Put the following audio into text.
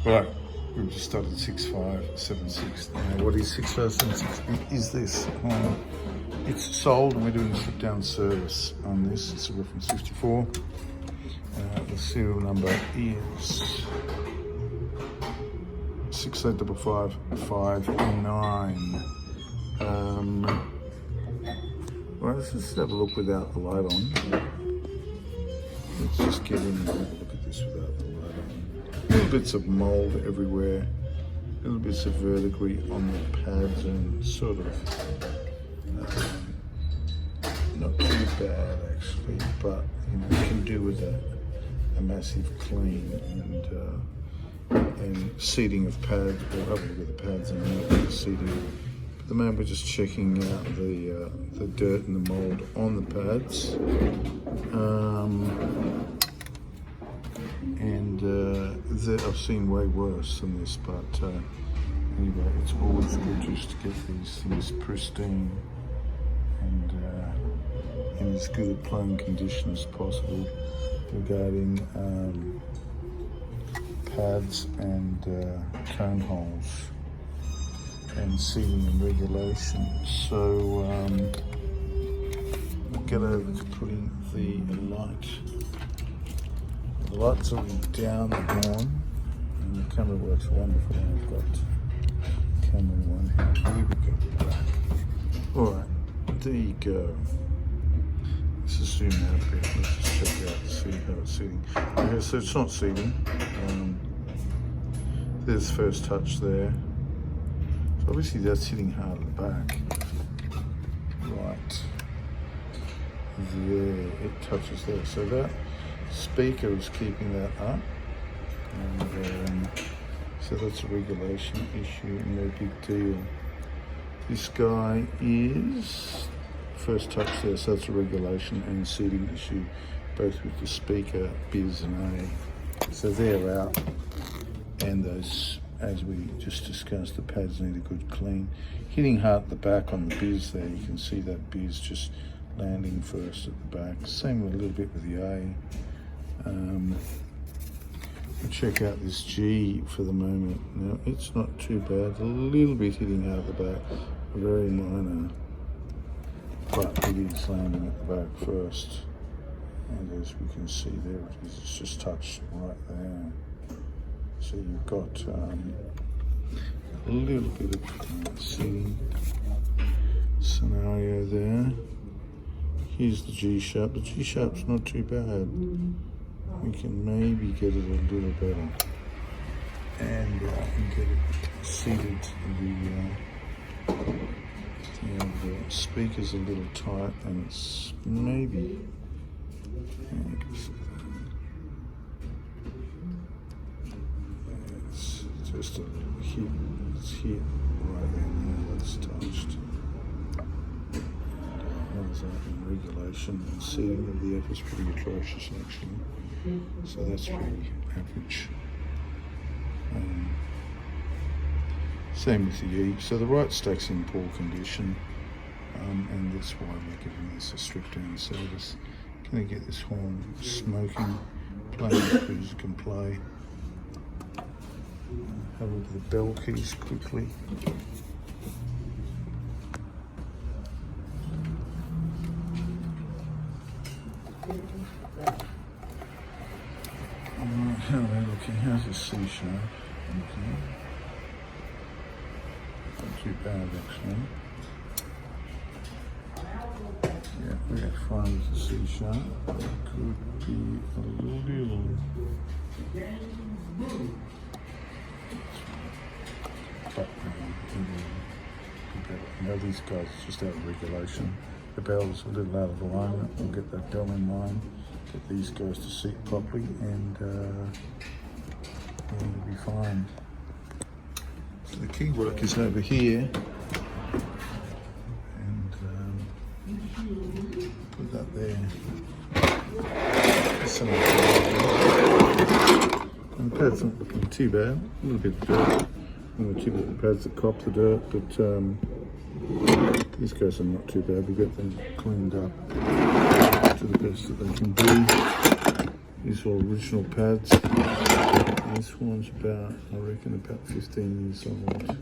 Right, we've just started 6576. Now, what is 6576? Is this? It's sold, and we're doing a strip down service on this. It's a reference 54. The serial number is 685559. Well, let's just have a look without the light on. Let's just get in and have a look at this without the light on. Little bits of mould everywhere, little bits of verdigris on the pads, and sort of not too bad actually, but you know, you can do with a massive clean and seating of pads. We'll have a look at the pads and the seating. At the moment we're just checking out the dirt and the mould on the pads. I've seen way worse than this, but anyway, it's always good just to get these things pristine and in as good a playing condition as possible regarding pads and cone holes and seating and regulation. So we'll get over to putting the light. The light's already down the horn, and the camera works wonderfully. I've got camera in one hand. Here we go. Alright, there you go. Let's just zoom out a bit. Let's just check out and see how it's seating. Okay, so it's not seating. There's the first touch there. So obviously that's hitting hard at the back. Right. There, it touches there. So that speaker is keeping that up, and so that's a regulation issue, no big deal. This guy is first touch there, so that's a regulation and seating issue, both with the speaker, biz and A. So they're out, and those, as we just discussed, the pads need a good clean. Hitting hard at the back on the biz there, you can see that biz just landing first at the back. Same with a little bit with the A. We'll check out this G for the moment. Now, it's not too bad. A little bit hitting out the back, very minor, but it is landing at the back first. And as we can see there, it is. It's just touched right there. So you've got a little bit of seating scenario there. Here's the G sharp. The G sharp's not too bad. We can maybe get it a little better and get it seated. The speaker's a little tight, and it's maybe it's just a hit. It's hit right there. Now that's touched. How's that in regulation? And seating of the F is pretty atrocious actually. So that's pretty average. Same with the E. So the right stack's in poor condition, and that's why we're giving this a strip down service. Gonna get this horn smoking, playing as good as it can play. Have a look at the bell keys quickly. How are they looking? How's the C sharp? Okay. Not too bad actually. Yeah, we got fine with the C sharp. Could be a little. But now these guys just out of regulation. The bell's a little out of alignment. We'll get that bell in line. Get these guys to seat properly, and it'll be fine. So the key work is over here, and put that there. And the pad's not looking too bad. A little bit of dirt. One of the typical pads that cop the dirt, but these guys are not too bad. We get them cleaned up to the best that they can do. These are all original pads. This one's about, I reckon, about 15 years old.